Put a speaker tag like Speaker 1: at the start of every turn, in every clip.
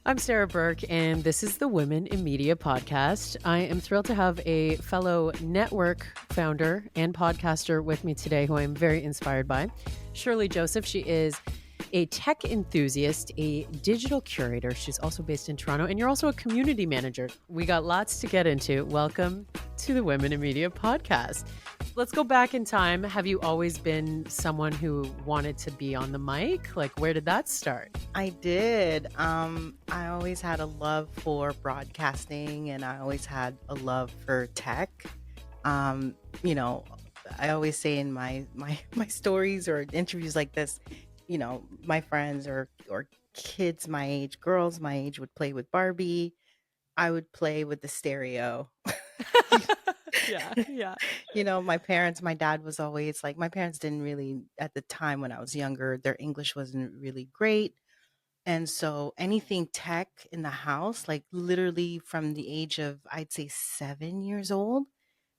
Speaker 1: I'm Sarah Burke, and this is the Women in Media podcast. I am thrilled to have a fellow network founder and podcaster with me today who I'm very inspired by. Sherley Joseph. She is a tech enthusiast, a digital curator. She's also based in Toronto, and you're also a community manager. We got lots to get into. Welcome to the Women in Media podcast. Let's go back in time. Have you always been someone who wanted to be on the mic? Like, where did that start?
Speaker 2: I did. I always had a love for broadcasting, and I always had a love for tech. Um, you know, I always say in my stories or interviews like this, my friends or kids my age, girls my age would play with Barbie. I would play with the stereo.
Speaker 1: Yeah.
Speaker 2: My dad was always like, my parents didn't really, at the time when I was younger, their English wasn't really great. And so anything tech in the house, like literally from the age of, I'd say 7 years old,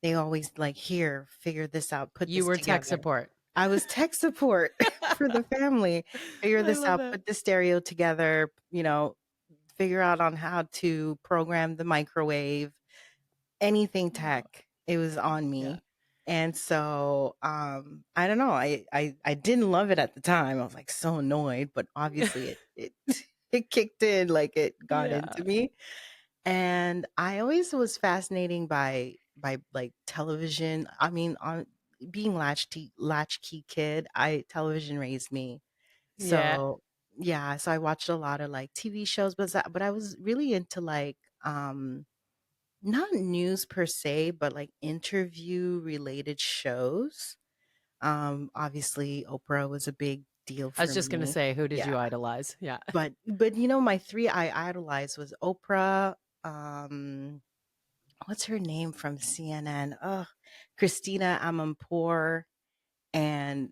Speaker 2: they always like, here, figure this out, put
Speaker 1: You
Speaker 2: this
Speaker 1: were tech
Speaker 2: together.
Speaker 1: support.
Speaker 2: I was tech support for the family. Figure
Speaker 1: I
Speaker 2: this
Speaker 1: love
Speaker 2: out,
Speaker 1: it.
Speaker 2: put the stereo together, figure out on how to program the microwave, anything
Speaker 1: Oh,
Speaker 2: tech. It was on
Speaker 1: yeah.
Speaker 2: me. And so I don't know. I didn't love it at the time. I was like so annoyed, but obviously it it kicked in, like it got
Speaker 1: Yeah.
Speaker 2: into me. And I always was fascinating by like television. I mean, on being latchkey kid, I television raised me.
Speaker 1: Yeah.
Speaker 2: So yeah, so I watched a lot of like TV shows, but I was really into like not news per se, but like interview related shows. Obviously Oprah was a big deal
Speaker 1: I was
Speaker 2: for
Speaker 1: just going to
Speaker 2: me.
Speaker 1: say, who did
Speaker 2: Yeah.
Speaker 1: you idolize? Yeah.
Speaker 2: But my three I idolized was Oprah, um what's her name from CNN? Christina Amanpour, and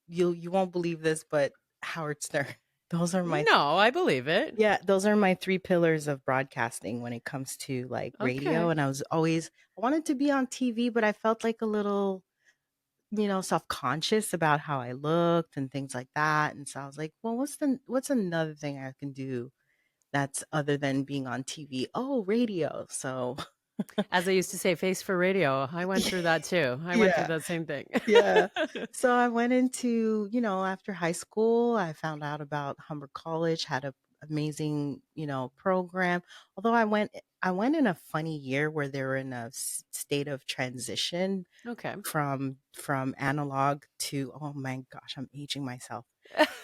Speaker 2: you won't believe this, but Howard Stern. Those are my
Speaker 1: No, I believe it.
Speaker 2: Yeah, those are my three pillars of broadcasting when it comes to like radio.
Speaker 1: Okay.
Speaker 2: And I wanted to be on TV, but I felt like a little, self-conscious about how I looked and things like that. And so I was like, well, what's another thing I can do that's other than being on TV? Oh, radio. So
Speaker 1: As I used to say, face for radio. I went through that too. I went through
Speaker 2: yeah,
Speaker 1: that same thing.
Speaker 2: yeah. So I went into, after high school, I found out about Humber College, had a amazing, program. Although I went in a funny year where they were in a state of transition
Speaker 1: Okay.
Speaker 2: from analog to, oh my gosh, I'm aging myself.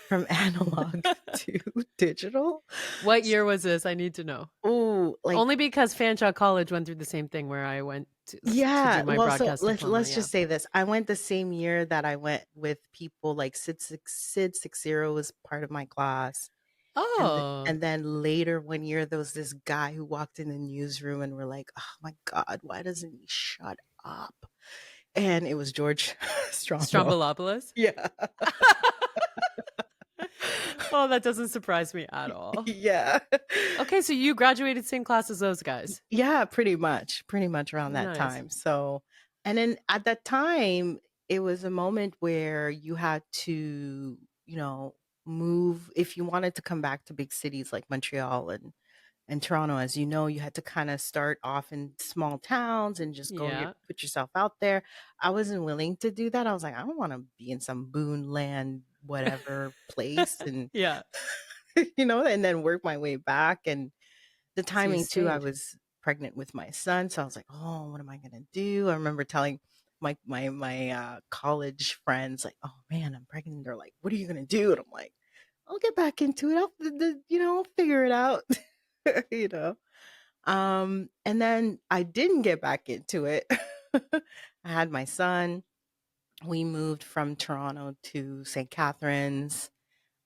Speaker 2: From analog to digital.
Speaker 1: What year was this? I need to know.
Speaker 2: Oh, like
Speaker 1: Only because Fanshawe College went through the same thing where I went to do
Speaker 2: yeah,
Speaker 1: my
Speaker 2: well, so
Speaker 1: broadcast diploma.
Speaker 2: let's
Speaker 1: Yeah.
Speaker 2: just say this. I went the same year that I went with people like Sid Seixeiro was part of my class.
Speaker 1: Oh,
Speaker 2: And then later one year there was this guy who walked in the newsroom and we're like, "Oh my God, why doesn't he shut up?" And it was George Strombo.
Speaker 1: Stroumboulopoulos.
Speaker 2: Yeah.
Speaker 1: Oh, that doesn't surprise me at all.
Speaker 2: Yeah.
Speaker 1: Okay, so you graduated same class as those guys.
Speaker 2: Yeah, pretty much around that
Speaker 1: Nice.
Speaker 2: time. So, and then at that time, it was a moment where you had to, move if you wanted to come back to big cities like Montreal and Toronto. As you know, you had to kind of start off in small towns and just
Speaker 1: Yeah.
Speaker 2: put yourself out there. I wasn't willing to do that. I was like, I don't want to be in some boon land, whatever place, and
Speaker 1: Yeah.
Speaker 2: and then work my way back. And the
Speaker 1: So you
Speaker 2: timing too, I
Speaker 1: stayed.
Speaker 2: was pregnant with my son, so I was like, "Oh, what am I gonna do?" I remember telling my college friends, like, "Oh man, I'm pregnant." They're like, "What are you gonna do?" And I'm like, "I'll get back into it. I'll figure it out." you know. And then I didn't get back into it. I had my son. We moved from Toronto to St. Catharines.
Speaker 1: Is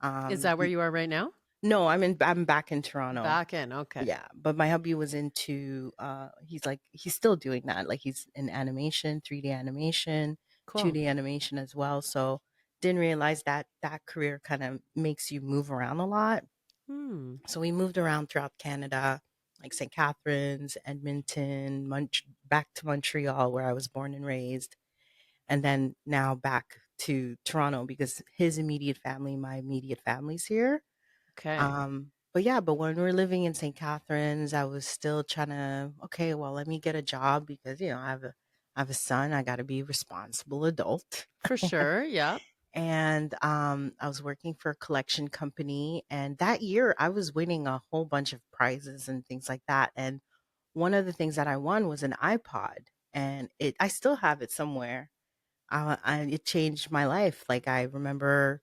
Speaker 2: Um,
Speaker 1: that where you are right now?
Speaker 2: no, I'm back in Toronto.
Speaker 1: Back in. Okay.
Speaker 2: Yeah, but my hubby was into he's still doing that. Like he's in animation, 3D animation,
Speaker 1: Cool.
Speaker 2: 2D animation as well. So didn't realize that that career kind of makes you move around a lot.
Speaker 1: Hmm.
Speaker 2: So we moved around throughout Canada, like St. Catharines, Edmonton, back to Montreal where I was born and raised, and then now back to Toronto because his immediate family, my immediate family's here.
Speaker 1: Okay.
Speaker 2: Um, but yeah, but when we were living in St. Catharines, I was still trying to, okay, well, let me get a job because, I have a son. I got to be a responsible adult.
Speaker 1: For sure. Yeah.
Speaker 2: And I was working for a collection company. And that year I was winning a whole bunch of prizes and things like that. And one of the things that I won was an iPod. And I still have it somewhere. It changed my life. Like I remember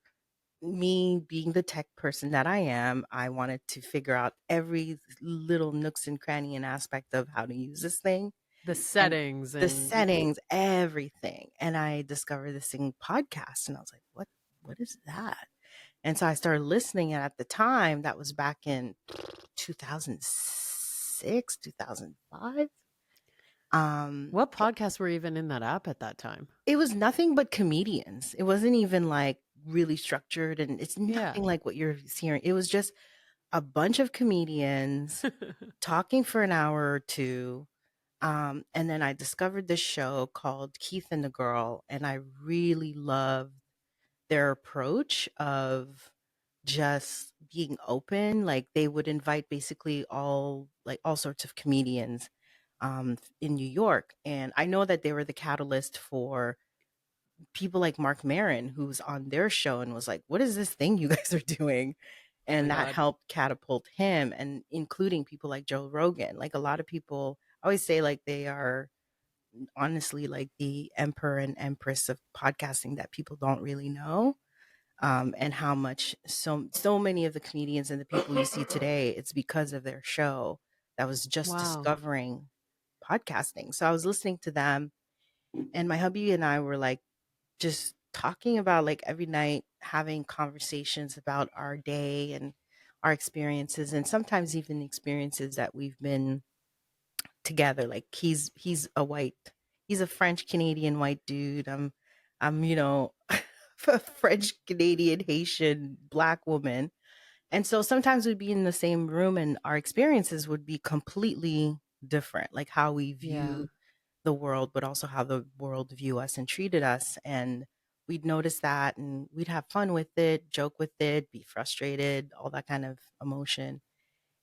Speaker 2: me being the tech person that I am, I wanted to figure out every little nooks and cranny and aspect of how to use this thing
Speaker 1: The
Speaker 2: and
Speaker 1: settings
Speaker 2: the
Speaker 1: and
Speaker 2: settings, everything. And I discovered this thing podcast and I was like, what is that? And so I started listening. And at the time, that was back in 2006, 2005. Um,
Speaker 1: what podcasts were even in that app at that time?
Speaker 2: it was nothing but comedians. It wasn't even like really structured and it's
Speaker 1: Yeah.
Speaker 2: nothing like what you're hearing. It was just a bunch of comedians talking for an hour or two. And then I discovered this show called Keith and the Girl, and I really loved their approach of just being open. Like they would invite basically all sorts of comedians in New York. And I know that they were the catalyst for people like Mark Maron, who's on their show and was like, what is this thing you guys are doing?
Speaker 1: Oh my
Speaker 2: And that
Speaker 1: God.
Speaker 2: helped catapult him, and including people like Joe Rogan. Like a lot of people I always say, like, they are honestly like the emperor and empress of podcasting that people don't really know. And how much so many of the comedians and the people you see today, it's because of their show that was just
Speaker 1: Wow.
Speaker 2: discovering podcasting. So I was listening to them, and my hubby and I were like just talking about, like, every night having conversations about our day and our experiences, and sometimes even experiences that we've been together. Like he's a French Canadian white dude. I'm a French Canadian Haitian black woman. And so sometimes we'd be in the same room and our experiences would be completely different, like how we
Speaker 1: Yeah.
Speaker 2: view the world, but also how the world view us and treated us. And we'd notice that and we'd have fun with it, joke with it, be frustrated, all that kind of emotion.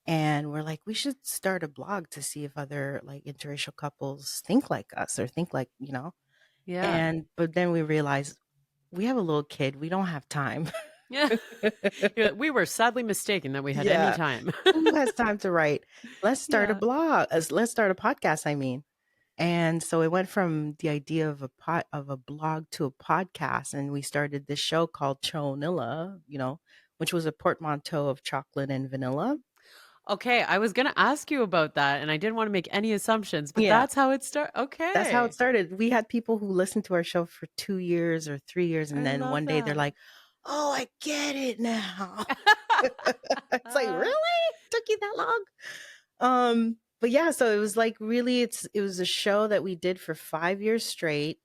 Speaker 2: And we're like, we should start a blog to see if other like interracial couples think like us or think like,
Speaker 1: Yeah.
Speaker 2: and but then we realized we have a little kid. We don't have time.
Speaker 1: Yeah. Yeah. We were sadly mistaken that we had any
Speaker 2: Yeah.
Speaker 1: time.
Speaker 2: Who has time to write? Let's start a
Speaker 1: Yeah.
Speaker 2: blog. Let's start a podcast, I mean. And so it went from the idea of a blog to a podcast, and we started this show called Chonilla, which was a portmanteau of chocolate and vanilla.
Speaker 1: Okay. I was going to ask you about that and I didn't want to make any assumptions, but
Speaker 2: Yeah.
Speaker 1: that's how it started.
Speaker 2: That's how it
Speaker 1: Okay.
Speaker 2: started. We had people who listened to our show for 2 years or 3 years,
Speaker 1: I
Speaker 2: and then
Speaker 1: love
Speaker 2: one day they're
Speaker 1: that.
Speaker 2: like, "Oh, I get it now." It's like, "Really? Took you that long?" But yeah, so it was like really it was a show that we did for 5 years straight.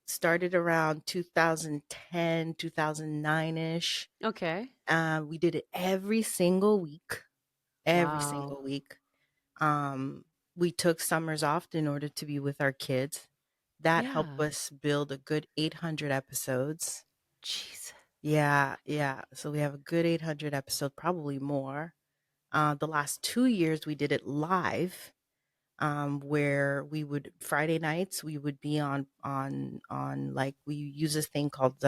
Speaker 2: Started around 2010, 2009-ish.
Speaker 1: Okay.
Speaker 2: We did it every
Speaker 1: Wow.
Speaker 2: single week. Um, we took summers off in order to be with our kids. That helped
Speaker 1: Yeah.
Speaker 2: us build a good 800 episodes.
Speaker 1: Jeez.
Speaker 2: Yeah, yeah. So we have a good 800 episode, probably more. The last 2 years we did it live, where we would Friday nights we would be on like we use this thing called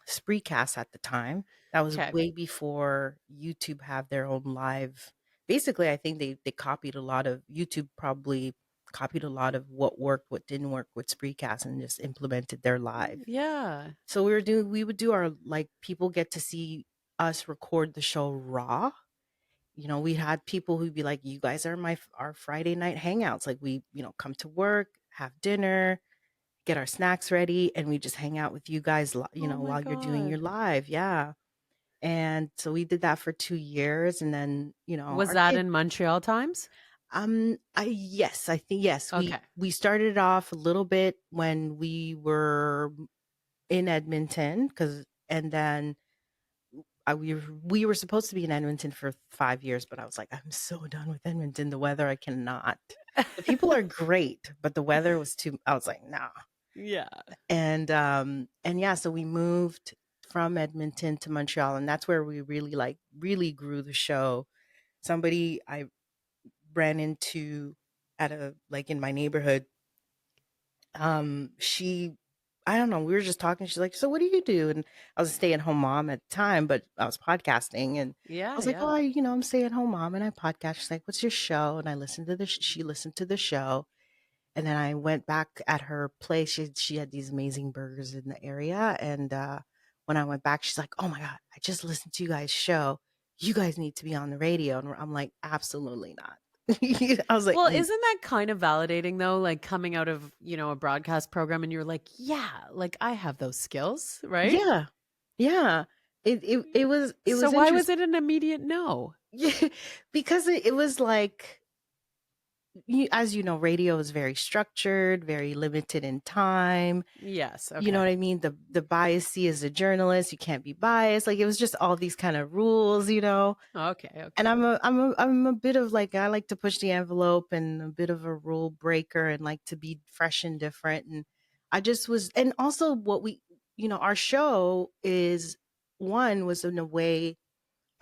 Speaker 2: Spreecast at the time. That was
Speaker 1: Okay.
Speaker 2: way before YouTube have their own live. Basically, I think they copied a lot of YouTube probably copied a lot of what worked, what didn't work with Spreecast and just implemented their live.
Speaker 1: Yeah.
Speaker 2: So we would do our like people get to see us record the show raw. We had people who'd be like, "You guys are our Friday night hangouts." Like we, come to work, have dinner, get our snacks ready, and we just hang out with you guys,
Speaker 1: Oh my
Speaker 2: while you're doing your
Speaker 1: God.
Speaker 2: live. Yeah. And so we did that for 2 years, and then
Speaker 1: Was
Speaker 2: our
Speaker 1: that
Speaker 2: kid.
Speaker 1: in Montreal times?
Speaker 2: I yes, I think yes. We
Speaker 1: Okay.
Speaker 2: we started it off a little bit when we were in Edmonton, and then we were supposed to be in Edmonton for 5 years, but I was like, I'm so done with Edmonton. The weather, I cannot. The people are great, but the weather was too. I was like, nah.
Speaker 1: Yeah.
Speaker 2: And yeah, so we moved from Edmonton to Montreal, and that's where we really grew the show. Somebody I ran into at a like in my neighborhood, she I don't know, we were just talking. She's like, "So what do you do?" And I was a stay-at-home mom at the time, but I was podcasting, and I
Speaker 1: Yeah,
Speaker 2: was like, "Oh,
Speaker 1: yeah.
Speaker 2: I'm a stay-at-home mom and I podcast." She's like, "What's your show?" And I listened to she listened to the show. And then I went back at her place. She had these amazing burgers in the area, and when I went back, she's like, "Oh my god, I just listened to you guys' show. You guys need to be on the radio." And I'm like, "Absolutely not." I was like,
Speaker 1: Well,
Speaker 2: "Mm,
Speaker 1: isn't that kind of validating though? Like coming out of, a broadcast program and you're like, yeah, like I have those skills, right?
Speaker 2: yeah, yeah." It
Speaker 1: So
Speaker 2: was
Speaker 1: why was
Speaker 2: interesting.
Speaker 1: it an immediate no?
Speaker 2: Yeah, because it was like as you know, radio is very structured, very limited in time.
Speaker 1: Yes.
Speaker 2: You know
Speaker 1: Okay.
Speaker 2: what I mean? The bias as a journalist, you can't be biased. Like it was just all these kind of rules.
Speaker 1: Okay.
Speaker 2: And
Speaker 1: Okay.
Speaker 2: I'm a bit of like I like to push the envelope and a bit of a rule breaker and like to be fresh and different. And I just was and also what we our show is one was in a way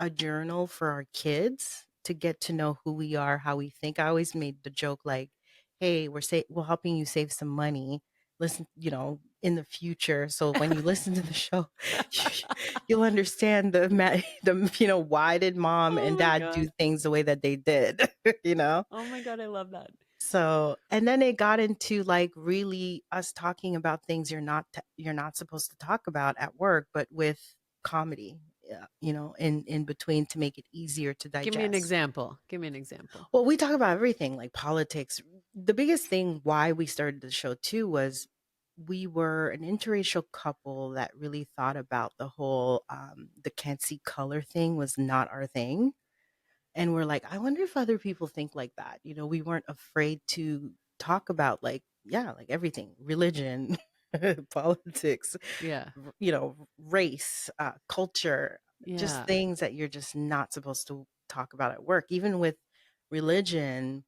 Speaker 2: a journal for our kids to get to know who we are, how we think. I always made the joke like, "Hey, we're helping you save some money. Listen, in the future. So when you listen to the show, you'll understand why did mom
Speaker 1: Oh
Speaker 2: and
Speaker 1: my
Speaker 2: dad
Speaker 1: god.
Speaker 2: do things the way that they did, you know?
Speaker 1: Oh my god, I love that.
Speaker 2: So, and then it got into like really us talking about things you're not supposed to talk about at work, but with comedy, yeah, in between to make it easier to
Speaker 1: Give me an
Speaker 2: digest.
Speaker 1: example. Give me an example.
Speaker 2: Well, we talk about everything like politics. The biggest thing why we started the show too was we were an interracial couple that really thought about the whole the can't see color thing was not our thing. And we're like, I wonder if other people think like that. We weren't afraid to talk about like, yeah, like everything, religion, politics,
Speaker 1: Yeah.
Speaker 2: race, culture, just
Speaker 1: Yeah.
Speaker 2: things that you're just not supposed to talk about at work. Even with religion,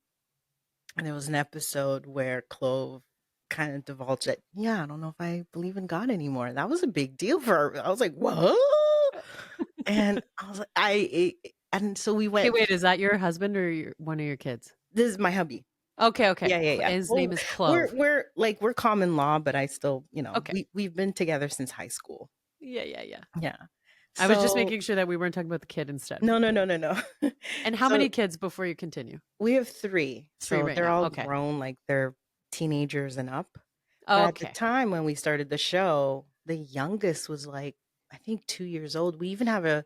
Speaker 2: and there was an episode where Clove kind of divulged that, yeah, I don't know if I believe in God anymore. That was a big deal for her. I was like, what? And I was like, and so we
Speaker 1: Okay,
Speaker 2: went
Speaker 1: wait, is that your husband or one of your kids?
Speaker 2: This is my hubby.
Speaker 1: Okay, okay.
Speaker 2: Yeah, yeah, yeah.
Speaker 1: His name
Speaker 2: Well,
Speaker 1: is
Speaker 2: we're
Speaker 1: Clove.
Speaker 2: we're like we're common law, but I still,
Speaker 1: Okay.
Speaker 2: we've been together since high school.
Speaker 1: Yeah, yeah, yeah.
Speaker 2: Yeah.
Speaker 1: I was just
Speaker 2: So
Speaker 1: making sure that we weren't talking about the kid instead.
Speaker 2: no, no, no, no, no.
Speaker 1: And how
Speaker 2: So
Speaker 1: many kids before you continue?
Speaker 2: we have three.
Speaker 1: 3
Speaker 2: So
Speaker 1: right
Speaker 2: they're
Speaker 1: now.
Speaker 2: all
Speaker 1: Okay.
Speaker 2: grown, like they're teenagers and up. But at the
Speaker 1: Okay.
Speaker 2: time when we started the show, the youngest was like I think 2 years old. We even have a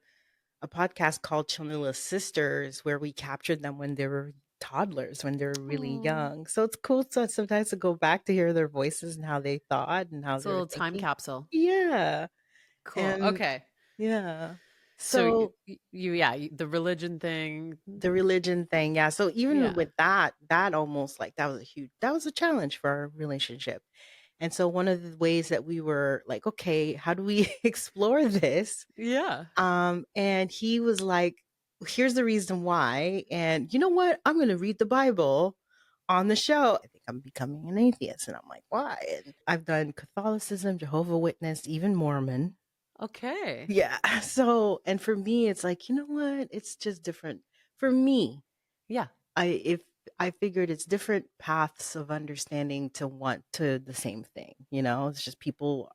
Speaker 2: podcast called Chonilla Sisters where we captured them when they were toddlers, when they were really
Speaker 1: Oh,
Speaker 2: young. So it's cool sometimes to go back to hear their voices and how they thought and how
Speaker 1: it's a
Speaker 2: they were
Speaker 1: little time
Speaker 2: thinking.
Speaker 1: capsule.
Speaker 2: Yeah.
Speaker 1: Cool.
Speaker 2: And
Speaker 1: Okay.
Speaker 2: yeah.
Speaker 1: So
Speaker 2: So
Speaker 1: the religion thing.
Speaker 2: the religion thing, yeah. So even
Speaker 1: Yeah.
Speaker 2: with that almost like that was a challenge for our relationship. And so one of the ways that we were like, okay, how do we explore this?
Speaker 1: Yeah.
Speaker 2: And he was like, here's the reason why. And you know what? I'm going to read the Bible on the show. I think I'm becoming an atheist. And I'm like, why? And I've done Catholicism, Jehovah Witness, even Mormon.
Speaker 1: Okay.
Speaker 2: Yeah. So, and for me, it's like, you know what? It's just different. For me,
Speaker 1: Yeah.
Speaker 2: if I figured it's different paths of understanding to want to the same thing, it's just people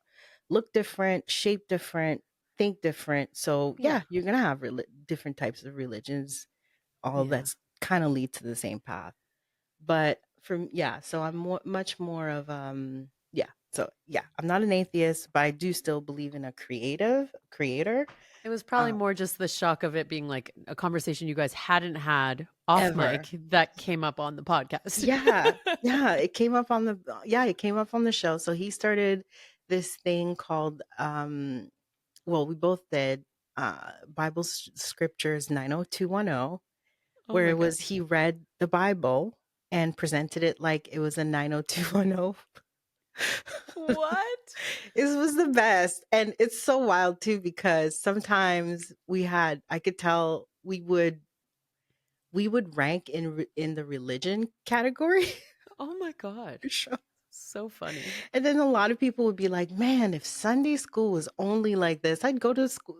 Speaker 2: look different, shape different, think different. So
Speaker 1: Yeah.
Speaker 2: yeah, you're gonna have different types of religions, all
Speaker 1: Yeah.
Speaker 2: that's kind of lead to the same path. But yeah, so I'm much more of yeah. So yeah, I'm not an atheist, but I do still believe in a creator.
Speaker 1: It was probably
Speaker 2: Um,
Speaker 1: more just the shock of it being like a conversation you guys hadn't had off
Speaker 2: ever.
Speaker 1: mic that came up on the podcast.
Speaker 2: Yeah, yeah, it came up on the show. So he started this thing called well, we both did Bible scriptures 90210,
Speaker 1: Oh
Speaker 2: where
Speaker 1: my
Speaker 2: it
Speaker 1: god.
Speaker 2: was he read the Bible and presented it like it was a 90210.
Speaker 1: What?
Speaker 2: It was the best. And it's so wild too because sometimes I could tell we would rank in the religion category.
Speaker 1: Oh my god. So funny.
Speaker 2: And then a lot of people would be like, "Man, if Sunday school was only like this, I'd go to school,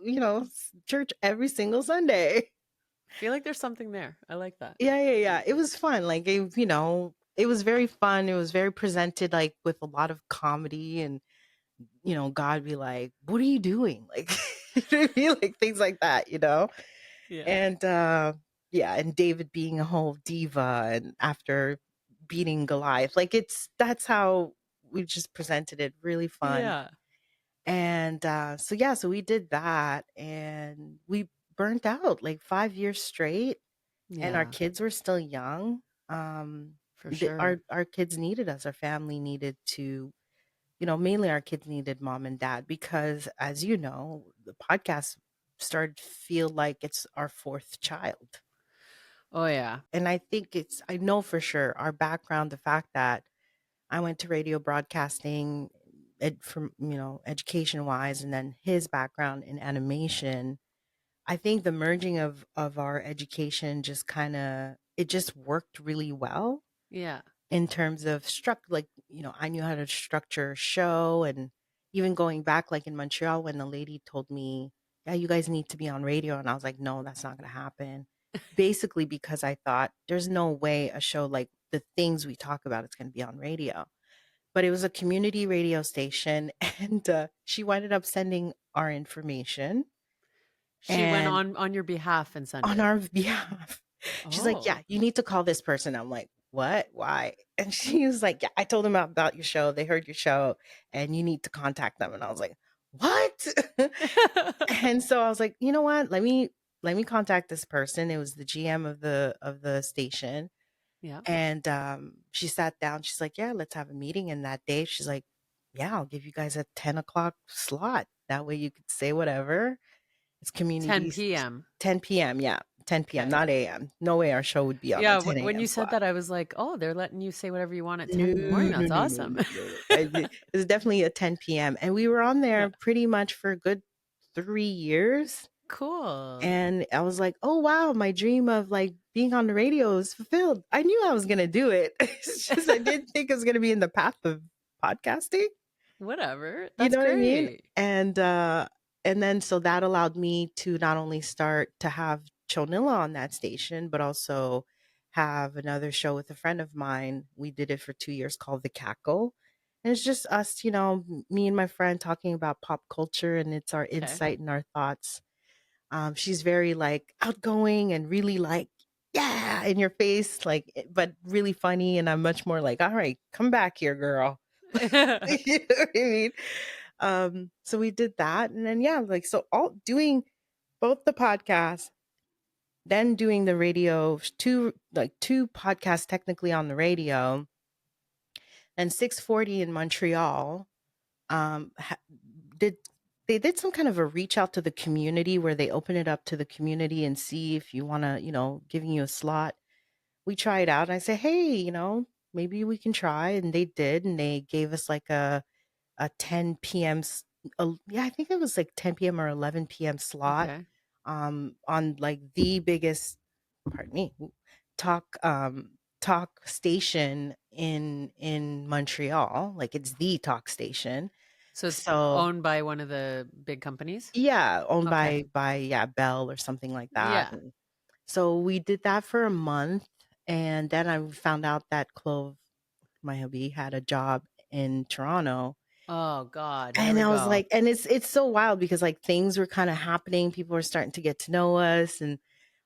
Speaker 2: church every single Sunday."
Speaker 1: I feel like there's something there. I like that.
Speaker 2: Yeah, yeah, yeah. It was fun. Like it was very fun. It was very presented like with a lot of comedy and God be like, "What are you doing?" Like, you know what I mean? Like things like that.
Speaker 1: Yeah.
Speaker 2: And yeah, and David being a whole diva and after beating Goliath. Like that's how we just presented it, really fun.
Speaker 1: Yeah.
Speaker 2: And so yeah, so we did that and we burnt out like 5 years straight and our
Speaker 1: Yeah.
Speaker 2: kids were still young. Um,
Speaker 1: For sure.
Speaker 2: our kids needed us. Our family needed to, mainly our kids needed mom and dad because, as you know, the podcast started to feel like it's our fourth child.
Speaker 1: Oh, yeah.
Speaker 2: And I know for sure our background, the fact that I went to radio broadcasting from, education wise, and then his background in animation. I think the merging of our education just it just worked really well
Speaker 1: Yeah.
Speaker 2: in terms of I knew how to structure a show. And even going back like in Montreal when the lady told me, yeah, you guys need to be on radio, and I was like, no, that's not going to happen, basically because I thought there's no way a show like the things we talk about is going to be on radio. But it was a community radio station and she ended up sending our information
Speaker 1: She went
Speaker 2: and
Speaker 1: on your behalf and sent
Speaker 2: on
Speaker 1: it.
Speaker 2: our behalf. She's like, "Yeah,
Speaker 1: Oh.
Speaker 2: you need to call this person." I'm like, "What? Why?" And she was like, "Yeah, I told them about your show. They heard your show, and you need to contact them." And I was like, "What?" And so I was like, "You know what? Let me contact this person." It was the GM of the station,
Speaker 1: Yeah.
Speaker 2: and she sat down. She's like, "Yeah, let's have a meeting." And that day, she's like, "Yeah, I'll give you guys a 10 o'clock slot. That way, you could say whatever." It's
Speaker 1: 10
Speaker 2: communities.
Speaker 1: PM.
Speaker 2: 10 PM, yeah, 10 PM,
Speaker 1: Okay.
Speaker 2: not AM. No way our show would be on a
Speaker 1: Yeah,
Speaker 2: 10
Speaker 1: when
Speaker 2: AM
Speaker 1: you said
Speaker 2: slot.
Speaker 1: that, I was like, "Oh, they're letting you say whatever you want at 10
Speaker 2: No,
Speaker 1: in the morning.
Speaker 2: no,
Speaker 1: That's
Speaker 2: no, no,
Speaker 1: awesome."
Speaker 2: no, no, no. It was definitely a 10 PM, and we were on
Speaker 1: Yeah.
Speaker 2: there pretty much for a good 3 years,
Speaker 1: Cool.
Speaker 2: and I was like, "Oh, wow, my dream of, like, being on the radio is fulfilled." I knew I was gonna do it. It's just I didn't think it was gonna be in the path of podcasting.
Speaker 1: Whatever.
Speaker 2: You
Speaker 1: That's
Speaker 2: know what I mean?
Speaker 1: great.
Speaker 2: And then so that allowed me to not only start to have Chonilla on that station, but also have another show with a friend of mine. We did it for 2 years called The Cackle. And it's just us, me and my friend talking about pop culture, and it's our
Speaker 1: Okay.
Speaker 2: insight and our thoughts. She's very like outgoing and really like, yeah, in your face, like, but really funny. And I'm much more like, all right, come back here, girl. You know what I mean? So we did that. And then, yeah, like, so all doing both the podcast, then doing the radio, two podcasts technically on the radio, and 640 in Montreal. Did they did some kind of a reach out to the community where they open it up to the community and see if you want to, giving you a slot. We tried out and I said, hey, maybe we can try. And they did. And they gave us like a 10 p.m. Yeah, I think it was like 10 p.m. or 11 p.m. slot
Speaker 1: Okay.
Speaker 2: on like the biggest, pardon me, talk station in Montreal. Like it's the talk station.
Speaker 1: So it's
Speaker 2: So
Speaker 1: owned by one of the big companies?
Speaker 2: yeah, owned
Speaker 1: Okay.
Speaker 2: by yeah, Bell or something like that.
Speaker 1: Yeah.
Speaker 2: And so we did that for a month and then I found out that Clove, my hubby, had a job in Toronto.
Speaker 1: Oh god, here
Speaker 2: And
Speaker 1: we
Speaker 2: I was
Speaker 1: go.
Speaker 2: like, and it's so wild because like things were kind of happening. People were starting to get to know us. And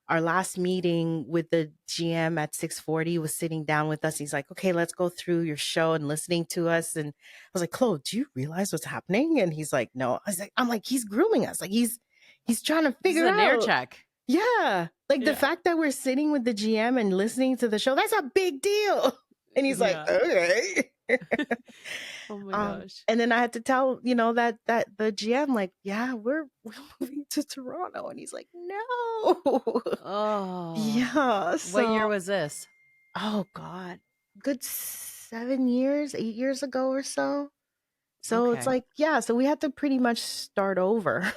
Speaker 2: our last meeting with the GM at 640 was sitting down with us. He's like, okay, let's go through your show and listening to us. And I was like, Claude, do you realize what's happening? And he's like, no. I'm like, he's grooming us. Like he's trying to
Speaker 1: This is
Speaker 2: figure
Speaker 1: an air
Speaker 2: out.
Speaker 1: check.
Speaker 2: Yeah. Like the
Speaker 1: Yeah.
Speaker 2: fact that we're sitting with the GM and listening to the show, that's a big deal. And he's like,
Speaker 1: Yeah.
Speaker 2: okay.
Speaker 1: Oh my gosh.
Speaker 2: And then I had to tell, that the GM, like, yeah, we're moving to Toronto. And he's like, no.
Speaker 1: Oh.
Speaker 2: Yeah.
Speaker 1: What year
Speaker 2: So,
Speaker 1: was this?
Speaker 2: oh God, good 7 years, 8 years ago or so. So it's
Speaker 1: Okay.
Speaker 2: like, yeah, so we had to pretty much start over.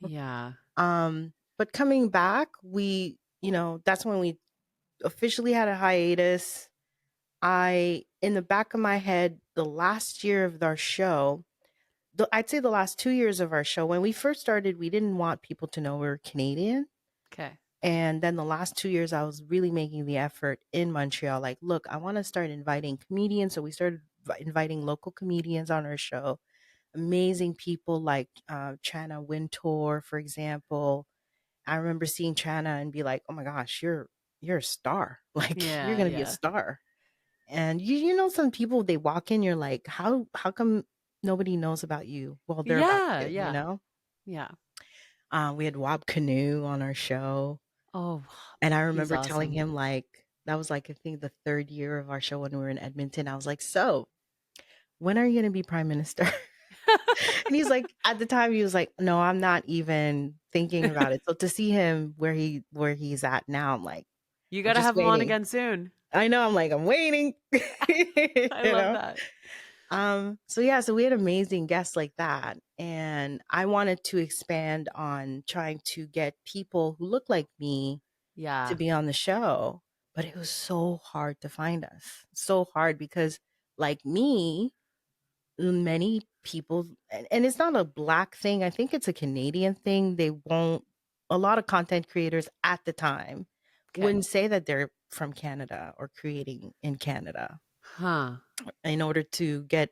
Speaker 1: Yeah.
Speaker 2: But coming back, that's when we officially had a hiatus. In the back of my head, the last year of our show, I'd say the last 2 years of our show, when we first started, we didn't want people to know we were Canadian.
Speaker 1: Okay.
Speaker 2: And then the last 2 years, I was really making the effort in Montreal. Like, look, I want to start inviting comedians. So we started inviting local comedians on our show. Amazing people like Chana Wintour, for example. I remember seeing Chana and be like, "Oh my gosh, you're a star! Like you're
Speaker 1: Yeah,
Speaker 2: gonna be a
Speaker 1: yeah.
Speaker 2: star." And you know, some people they walk in, you're like, how come nobody knows about you? Well, they're about
Speaker 1: Yeah,
Speaker 2: to, you
Speaker 1: yeah.
Speaker 2: know.
Speaker 1: Yeah.
Speaker 2: We had Wob Canoe on our show,
Speaker 1: Oh,
Speaker 2: and I
Speaker 1: he's
Speaker 2: remember telling
Speaker 1: awesome.
Speaker 2: him like that was like I think the third year of our show when we were in Edmonton. I was like, "So, when are you gonna be prime minister?" And he's like, at the time, he was like, "No, I'm not even thinking about it." So to see him where he's at now, I'm like,
Speaker 1: You
Speaker 2: I'm
Speaker 1: gotta
Speaker 2: just
Speaker 1: have him on
Speaker 2: waiting.
Speaker 1: again soon.
Speaker 2: I know. I'm like, I'm waiting. you
Speaker 1: I love
Speaker 2: know.
Speaker 1: that.
Speaker 2: So yeah, so we had amazing guests like that. And I wanted to expand on trying to get people who look like me to
Speaker 1: Yeah.
Speaker 2: be on the show. But it was so hard to find us. So hard because like me, many people and it's not a black thing. I think it's a Canadian thing. They won't a lot of content creators at the time
Speaker 1: Okay.
Speaker 2: wouldn't say that they're from Canada or creating in Canada
Speaker 1: Huh.
Speaker 2: in order to get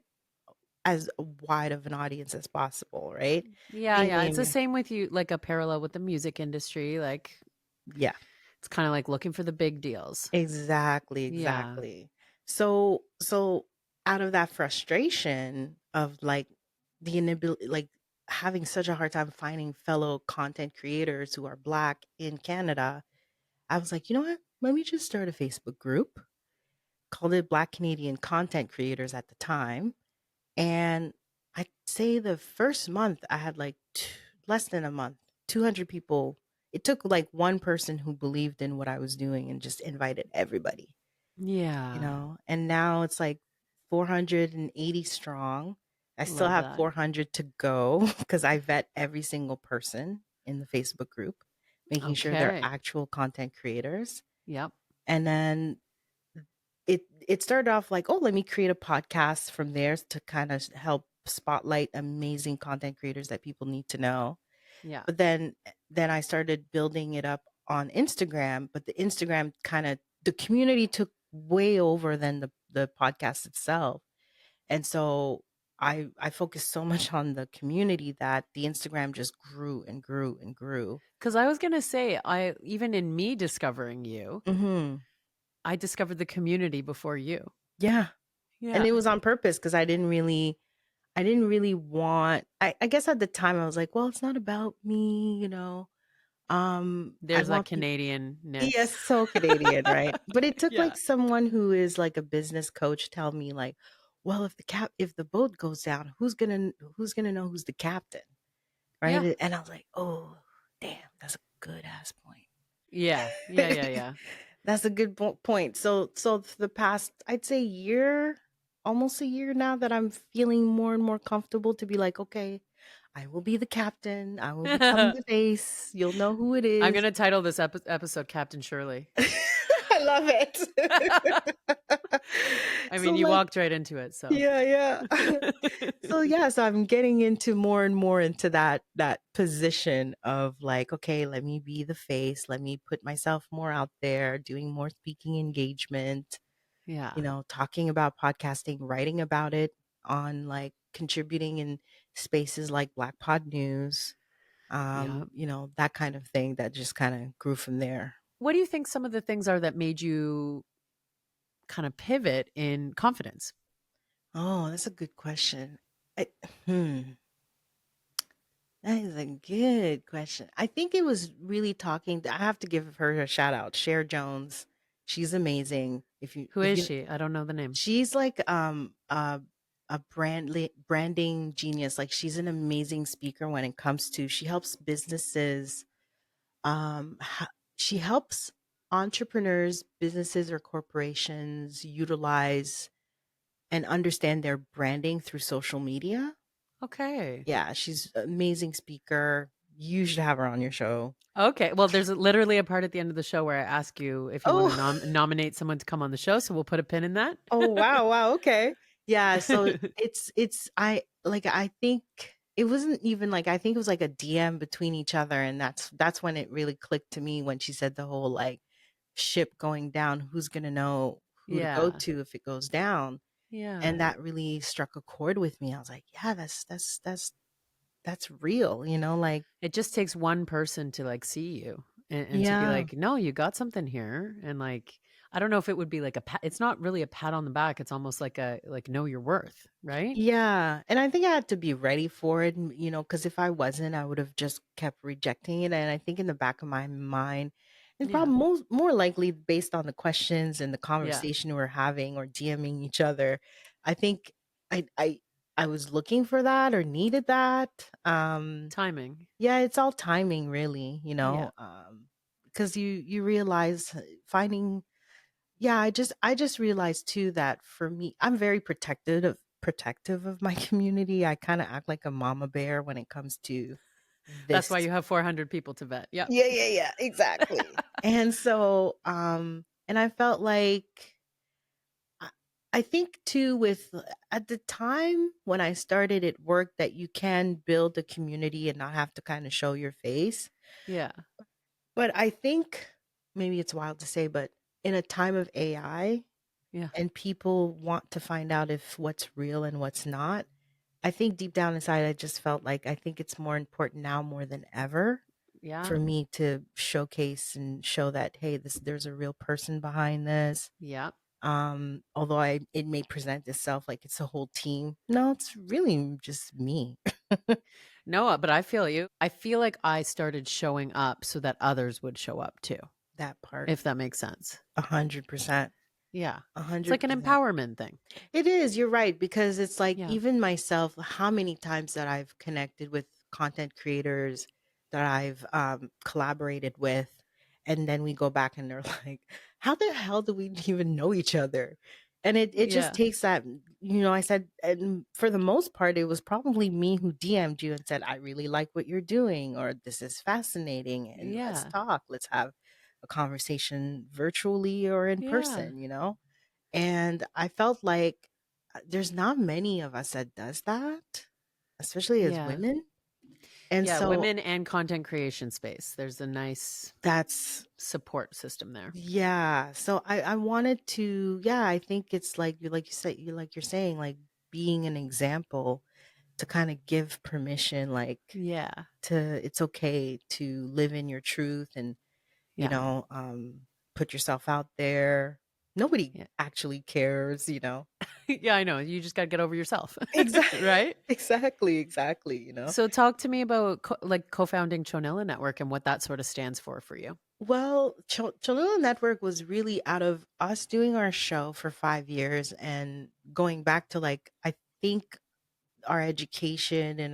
Speaker 2: as wide of an audience as possible, right?
Speaker 1: Yeah,
Speaker 2: Being
Speaker 1: yeah.
Speaker 2: the
Speaker 1: It's the same with you, like a parallel with the music industry. Like
Speaker 2: yeah,
Speaker 1: it's kind of like looking for the big deals.
Speaker 2: exactly,
Speaker 1: Yeah.
Speaker 2: exactly. So out of that frustration of like the inability like having such a hard time finding fellow content creators who are black in Canada, I was like, you know what? Let me just start a Facebook group. Called it Black Canadian Content Creators at the time. And I'd say the first month I had like less than a month, 200 people. It took like one person who believed in what I was doing and just invited everybody,
Speaker 1: Yeah.
Speaker 2: and now it's like 480 strong. I still
Speaker 1: Love
Speaker 2: have
Speaker 1: that.
Speaker 2: 400 to go because I vet every single person in the Facebook group, making sure they're
Speaker 1: Okay.
Speaker 2: actual content creators.
Speaker 1: Yep.
Speaker 2: And then it started off like, oh, let me create a podcast from there to kind of help spotlight amazing content creators that people need to know.
Speaker 1: Yeah.
Speaker 2: But then I started building it up on Instagram, but the Instagram kind of the community took way over than the podcast itself. And so I focused so much on the community that the Instagram just grew and grew and grew.
Speaker 1: Because I was gonna say, I even in me discovering you,
Speaker 2: Mhm.
Speaker 1: I discovered the community before you.
Speaker 2: Yeah. And
Speaker 1: Yeah.
Speaker 2: it was on purpose because I didn't really want I guess at the time I was like, well, it's not about me. I
Speaker 1: There's that
Speaker 2: want people.
Speaker 1: Canadian-ness.
Speaker 2: Yes, so Canadian, right? But it took
Speaker 1: Yeah.
Speaker 2: like someone who is like a business coach tell me like, well, if the boat goes down, who's gonna know who's the captain,
Speaker 1: Yeah.
Speaker 2: right? And I was like, oh, damn, that's a good ass point.
Speaker 1: Yeah. Yeah, yeah, yeah.
Speaker 2: That's a good point. So for the past, I'd say year, almost a year now that I'm feeling more and more comfortable to be like, okay, I will be the captain. I will become the face. You'll know who it
Speaker 1: I'm
Speaker 2: is.
Speaker 1: gonna title this episode Captain Shirley.
Speaker 2: I love it.
Speaker 1: I
Speaker 2: So
Speaker 1: mean, you
Speaker 2: like,
Speaker 1: walked right into it, so.
Speaker 2: yeah, yeah. So yeah, so I'm getting into more and more into that position of like, okay, let me be the face, let me put myself more out there, doing more speaking engagement,
Speaker 1: Yeah.
Speaker 2: talking about podcasting, writing about it on like contributing in spaces like Black Pod News,
Speaker 1: Yeah.
Speaker 2: that kind of thing that just kind of grew from there.
Speaker 1: What do you think some of the things are that made you kind of pivot in confidence?
Speaker 2: Oh, that's a good question. I, hmm. That is a good question. I think it was really talking. I have to give her a shout out. Cher Jones, she's amazing. If you
Speaker 1: Who
Speaker 2: if
Speaker 1: is
Speaker 2: you,
Speaker 1: she? I don't know the name.
Speaker 2: she's like a branding genius. Like she's an amazing speaker when it comes to. She helps businesses. Um, ha- she helps entrepreneurs, businesses, or corporations utilize and understand their branding through social media.
Speaker 1: Okay.
Speaker 2: Yeah, she's an amazing speaker. You should have her on your show.
Speaker 1: Okay. Well, there's literally a part at the end of the show where I ask you if you want to
Speaker 2: Oh,
Speaker 1: nominate someone to come on the show, so we'll put a pin in that.
Speaker 2: oh wow, wow, okay. Yeah, so I think it wasn't even like I think it was like a DM between each other, and that's when it really clicked to me when she said the whole like ship going down, who's gonna know who to go
Speaker 1: Yeah.
Speaker 2: to if it goes down? And
Speaker 1: Yeah.
Speaker 2: that really struck a chord with me. I was like, yeah, that's real, like
Speaker 1: It just takes one person to like see you and to be
Speaker 2: yeah.
Speaker 1: like, no, you got something here. And like, I don't know if it would be like it's not really a pat on the back. It's almost like like, know your worth, right?
Speaker 2: Yeah, and I think I had to be ready for it, because if I wasn't, I would have just kept rejecting it. And I think in the back of my mind, and
Speaker 1: Yeah.
Speaker 2: probably more likely based on the questions and the
Speaker 1: Yeah.
Speaker 2: conversation we're having or DMing each other, I think I I I was looking for that or needed that.
Speaker 1: Timing.
Speaker 2: Yeah, it's all timing, really,
Speaker 1: Yeah.
Speaker 2: because you realize finding yeah, I just realized too that for me, I'm very protective of my community. I kind of act like a mama bear when it comes to
Speaker 1: That's why
Speaker 2: this.
Speaker 1: you have 400 people to vet. Yep.
Speaker 2: Yeah, yeah, yeah, exactly. And so and I felt like I, I think too with at the time when I started at work that you can build a community and not have to kind of show your face.
Speaker 1: Yeah.
Speaker 2: But I think maybe it's wild to say, but in a time of AI,
Speaker 1: Yeah.
Speaker 2: and people want to find out if what's real and what's not. I think deep down inside, I just felt like I think it's more important now more than ever
Speaker 1: Yeah.
Speaker 2: for me to showcase and show that hey, there's a real person behind this.
Speaker 1: Yeah.
Speaker 2: Although it may present itself like it's a whole team. No, it's really just me.
Speaker 1: No, but I feel you. I feel like I started showing up so that others would show up too,
Speaker 2: That part,
Speaker 1: if that makes sense.
Speaker 2: 100%,
Speaker 1: Yeah.
Speaker 2: a
Speaker 1: It's
Speaker 2: hundred
Speaker 1: like an
Speaker 2: percent.
Speaker 1: empowerment thing.
Speaker 2: It is, you're right, because it's like
Speaker 1: Yeah.
Speaker 2: even myself, how many times that I've connected with content creators that I've collaborated with, and then we go back and they're like, how the hell do we even know each other? And it just
Speaker 1: Yeah.
Speaker 2: takes that, I said, and for the most part, it was probably me who DM'd you and said, I really like what you're doing, or this is fascinating, and let's
Speaker 1: Yeah.
Speaker 2: talk, let's have a conversation virtually or in
Speaker 1: Yeah.
Speaker 2: person. And I felt like there's not many of us that does that, especially as
Speaker 1: Yeah.
Speaker 2: women. And
Speaker 1: Yeah.
Speaker 2: so
Speaker 1: Women and content creation space. There's a nice
Speaker 2: that's
Speaker 1: support system there.
Speaker 2: yeah. So I wanted to yeah, I think it's like you said you're saying like being an example to kind of give permission like
Speaker 1: Yeah.
Speaker 2: to it's okay to live in your truth and you
Speaker 1: Yeah.
Speaker 2: know put yourself out there. Nobody
Speaker 1: Yeah.
Speaker 2: actually cares.
Speaker 1: Yeah, I know. You just got to get over yourself.
Speaker 2: Exactly.
Speaker 1: Right?
Speaker 2: Exactly.
Speaker 1: So talk to me about like co-founding Chonilla Network and what that sort of stands for you.
Speaker 2: Well, Chonilla Network was really out of us doing our show for 5 years and going back to like, I think our education and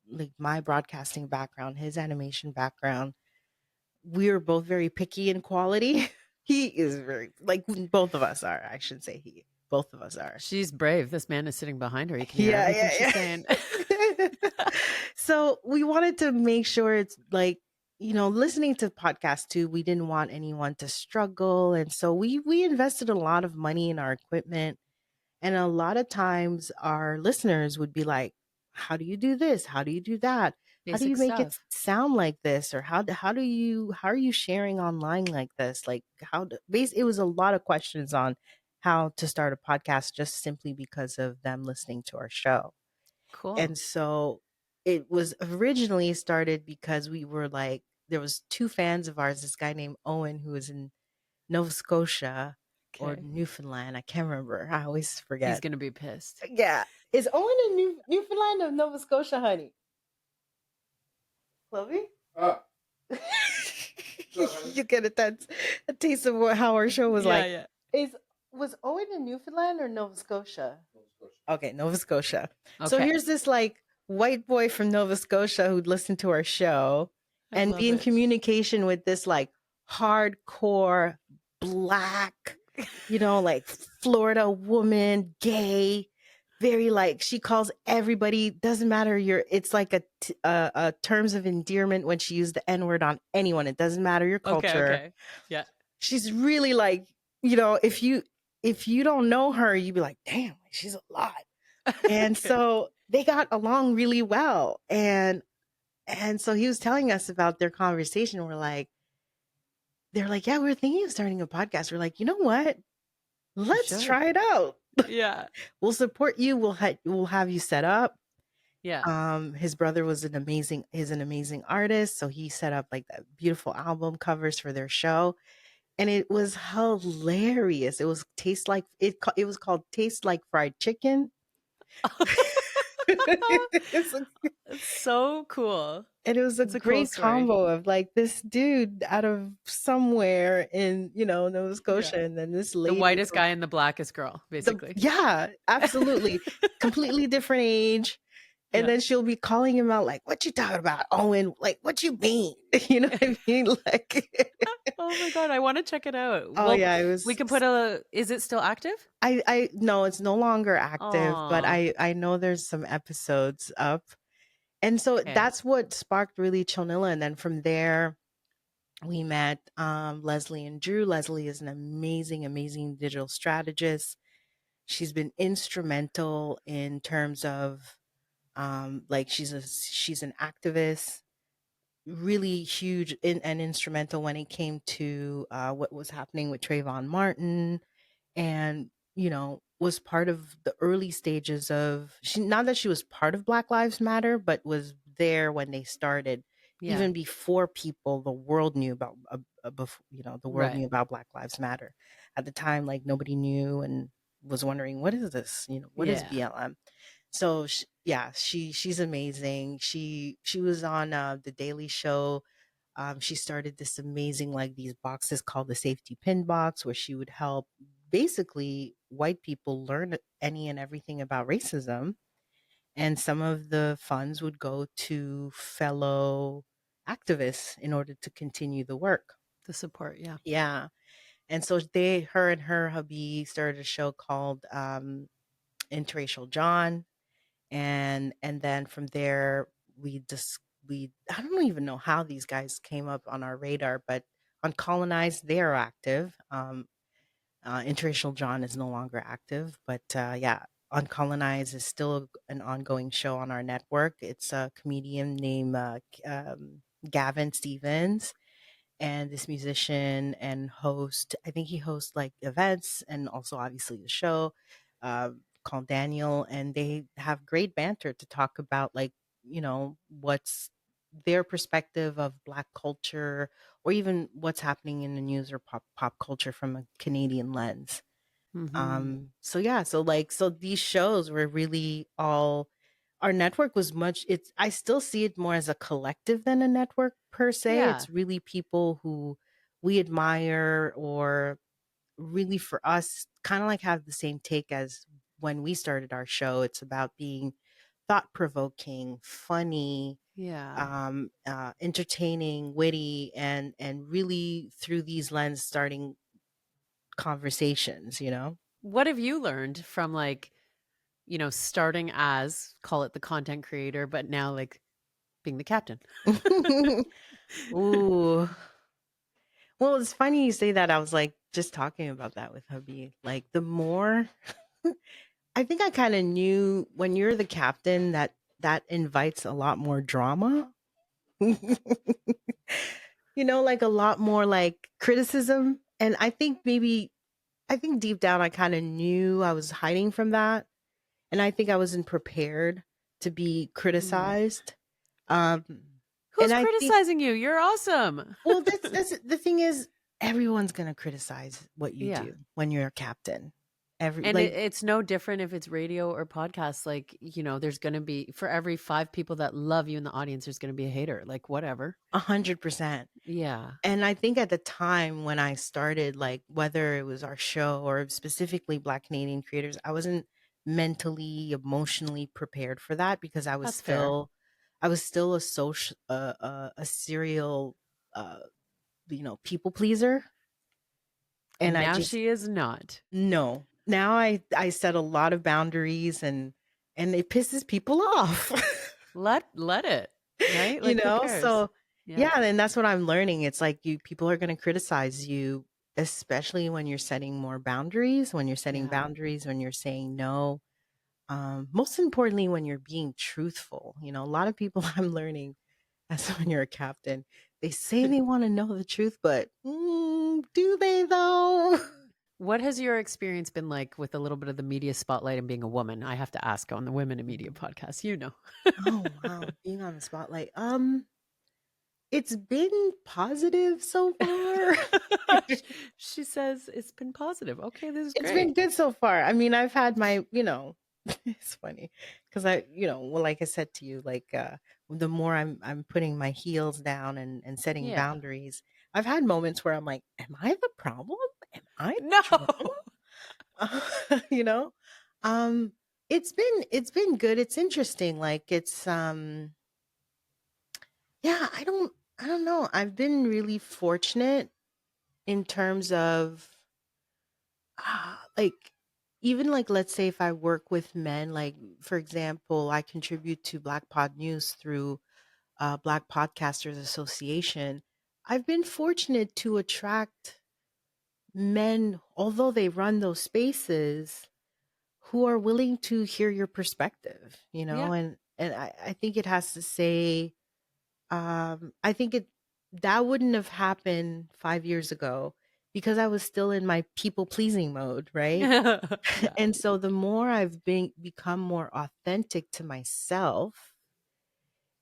Speaker 2: like my broadcasting background, his animation background, we were both very picky in quality. He is very, like, both of us are, I should say both of us are.
Speaker 1: She's brave. This man is sitting behind her. You can hear
Speaker 2: Yeah,
Speaker 1: everything she's
Speaker 2: yeah,
Speaker 1: saying.
Speaker 2: yeah. So we wanted to make sure it's like, listening to podcasts too, we didn't want anyone to struggle. And so we invested a lot of money in our equipment. And a lot of times our listeners would be like, how do you do this? How do you do that? How do you
Speaker 1: Basic
Speaker 2: make it
Speaker 1: stuff.
Speaker 2: sound like this? Or how are you sharing online like this? Like it was a lot of questions on how to start a podcast just simply because of them listening to our show.
Speaker 1: Cool.
Speaker 2: And so it was originally started because we were like, there was two fans of ours, this guy named Owen who was in Nova Scotia or
Speaker 1: Okay.
Speaker 2: Newfoundland. I can't remember. I always
Speaker 1: He's
Speaker 2: forget.
Speaker 1: going to be pissed.
Speaker 2: Yeah. Is Owen in Newfoundland or Nova Scotia, honey? Chloe? You get a taste of how our show was
Speaker 1: Yeah,
Speaker 2: like.
Speaker 1: yeah.
Speaker 2: Was Owen in Newfoundland or Nova Scotia? Okay, Nova Scotia. So
Speaker 1: Okay.
Speaker 2: here's this like white boy from Nova Scotia who'd listen to our show
Speaker 1: I
Speaker 2: and be
Speaker 1: love
Speaker 2: in
Speaker 1: it.
Speaker 2: communication with this like hardcore black, like Florida woman, gay, very like she calls everybody. Doesn't matter it's like a terms of endearment when she used the N word on anyone. It doesn't matter your
Speaker 1: Okay,
Speaker 2: culture.
Speaker 1: okay. Yeah.
Speaker 2: She's really like, if if you don't know her, you'd be like, damn, like, she's a lot. And
Speaker 1: Okay.
Speaker 2: so they got along really well. And so he was telling us about their conversation. They're like, yeah, we were thinking of starting a podcast. We're like, you know what?
Speaker 1: You
Speaker 2: Let's
Speaker 1: should.
Speaker 2: try it out.
Speaker 1: Yeah.
Speaker 2: We'll support you. We'll have you set up.
Speaker 1: Yeah.
Speaker 2: His brother is an amazing artist. So he set up like that beautiful album covers for their show. And it was hilarious. It was it was called Taste Like Fried Chicken. It's a-
Speaker 1: It's so cool.
Speaker 2: and it was a
Speaker 1: It's a cool
Speaker 2: great
Speaker 1: story.
Speaker 2: combo of like this dude out of somewhere in, Nova
Speaker 1: Yeah.
Speaker 2: Scotia, and then this
Speaker 1: The
Speaker 2: lady
Speaker 1: whitest
Speaker 2: from
Speaker 1: guy and the blackest girl, basically.
Speaker 2: yeah, absolutely. Completely different age. And
Speaker 1: Yeah.
Speaker 2: then she'll be calling him out like, "What you talking about, Owen? Like, what you mean?" You know what I mean? Like,
Speaker 1: Oh my god, I want to check it out.
Speaker 2: oh
Speaker 1: Well,
Speaker 2: yeah,
Speaker 1: we can put a is it still active?
Speaker 2: I no, it's no longer active, but
Speaker 1: Oh,
Speaker 2: I know there's some episodes up. And so
Speaker 1: okay.
Speaker 2: that's what sparked really Chonilla. And then from there, we met Leslie and Drew. Leslie is an amazing, amazing digital strategist. She's been instrumental in terms of like she's an activist, really huge and instrumental when it came to what was happening with Trayvon Martin, and was part of the early stages of she not that she was part of Black Lives Matter, but was there when they started,
Speaker 1: Yeah.
Speaker 2: even before the world knew about the world
Speaker 1: Right.
Speaker 2: knew about Black Lives Matter. At the time, like, nobody knew and was wondering, what is this, what is
Speaker 1: Yeah.
Speaker 2: BLM. So yeah, she's amazing. She was on the Daily Show. She started this amazing, like, these boxes called the safety pin box, where she would help basically white people learn any and everything about racism. And some of the funds would go to fellow activists in order to continue the work.
Speaker 1: The support, yeah.
Speaker 2: Yeah. And so her and her hubby started a show called Interracial John. And then from there, we I don't even know how these guys came up on our radar, but on Colonized, they are active. Interracial John is no longer active, but yeah, Uncolonized is still an ongoing show on our network. It's a comedian named Gavin Stevens, and this musician and host. I think he hosts like events and also obviously the show called Daniel, and they have great banter to talk about, like, what's their perspective of Black culture, or even what's happening in the news or pop culture from a Canadian lens.
Speaker 1: Mhm.
Speaker 2: So yeah, so these shows were really all our network was much it's I still see it more as a collective than a network per se.
Speaker 1: Yeah.
Speaker 2: It's really people who we admire, or really for us kind of like have the same take as when we started our show. It's about being thought provoking, funny,
Speaker 1: Yeah.
Speaker 2: entertaining, witty, and really through these lens starting conversations.
Speaker 1: What have you learned from like, starting as call it the content creator, but now like being the captain?
Speaker 2: Ooh. Well, it's funny you say that. I was like just talking about that with hubby. Like, the more I think I kind of knew when you're the captain that invites a lot more drama. Like a lot more like criticism. And I think deep down I kind of knew I was hiding from that. And I think I wasn't prepared to be
Speaker 1: Mm.
Speaker 2: criticized. Um and
Speaker 1: Who's
Speaker 2: I think
Speaker 1: criticizing you? You're awesome.
Speaker 2: Well, that's the thing is, everyone's gonna criticize what you
Speaker 1: Yeah.
Speaker 2: do when you're a captain. Every
Speaker 1: And
Speaker 2: like
Speaker 1: it's no different if it's radio or podcast. Like, there's going to be, for every five people that love you in the audience, there's going to be a hater. Like, whatever.
Speaker 2: 100%.
Speaker 1: Yeah.
Speaker 2: And I think at the time when I started, like, whether it was our show or specifically Black Canadian creators, I wasn't mentally, emotionally prepared for that, because
Speaker 1: That's fair.
Speaker 2: I was still a social, a serial, uh, people pleaser, and
Speaker 1: And
Speaker 2: I
Speaker 1: now
Speaker 2: just
Speaker 1: she is not.
Speaker 2: no. Now I set a lot of boundaries, and it pisses people off.
Speaker 1: Let it, right? Like, who cares?
Speaker 2: So
Speaker 1: Yeah.
Speaker 2: yeah, and that's what I'm learning. It's like, you people are going to criticize you especially when you're setting more boundaries, when you're setting
Speaker 1: Yeah.
Speaker 2: boundaries, when you're saying no. Most importantly, when you're being truthful. A lot of people I'm learning as when you're a captain, they say they want to know the truth, but do they though?
Speaker 1: What has your experience been like with a little bit of the media spotlight and being a woman? I have to ask on the Women in Media
Speaker 2: Mhm.
Speaker 1: podcast, you know.
Speaker 2: Oh wow, being on the spotlight. It's been positive so far.
Speaker 1: She says it's been positive. Okay, this is
Speaker 2: It's been
Speaker 1: great.
Speaker 2: good so far. I mean, I've had my, it's funny because well, like I said to you, like the more I'm putting my heels down and setting
Speaker 1: Yeah.
Speaker 2: boundaries, I've had moments where I'm like, am I the problem? Am I
Speaker 1: No.
Speaker 2: the drama? you know? Um it's been good. It's interesting. Like it's yeah, I don't know. I've been really fortunate in terms of like even like let's say if I work with men, like for example, I contribute to Black Pod News through Black Podcasters Association. I've been fortunate to attract men, although they run those spaces, who are willing to hear your perspective,
Speaker 1: Yeah.
Speaker 2: and I think it has to say, I think it that wouldn't have happened 5 years ago because I was still in my people pleasing mode, right?
Speaker 1: Yeah.
Speaker 2: And so the more I've become more authentic to myself,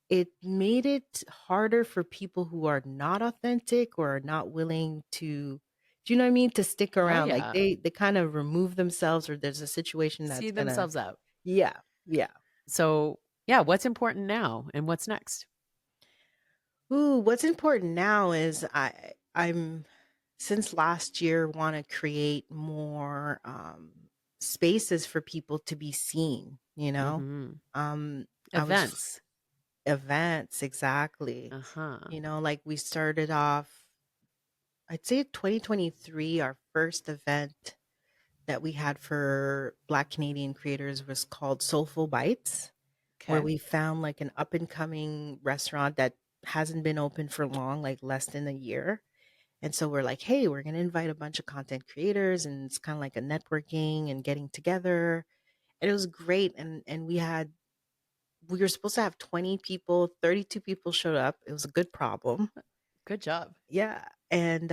Speaker 2: it made it harder for people who are not authentic or are not willing to, do you know what I mean? To stick
Speaker 1: Oh
Speaker 2: around. Like
Speaker 1: yeah.
Speaker 2: they kind of remove themselves or there's a situation
Speaker 1: See
Speaker 2: that's gonna,
Speaker 1: themselves out.
Speaker 2: yeah, yeah.
Speaker 1: So yeah, what's important now and what's next?
Speaker 2: Ooh, what's important now is I'm since last year want to create more spaces for people to be seen.
Speaker 1: Mm-hmm.
Speaker 2: I was
Speaker 1: Events.
Speaker 2: events exactly.
Speaker 1: Uh-huh.
Speaker 2: Like we started off, I'd say 2023, our first event that we had for Black Canadian creators was called Soulful Bites, where
Speaker 1: Okay.
Speaker 2: we found like an up and coming restaurant that hasn't been open for long, like less than a year. And so we're like, hey, we're going to invite a bunch of content creators and it's kind of like a networking and getting together. And it was great. And we were supposed to have 20 people, 32 people showed up. It was a good problem.
Speaker 1: Good job.
Speaker 2: Yeah. And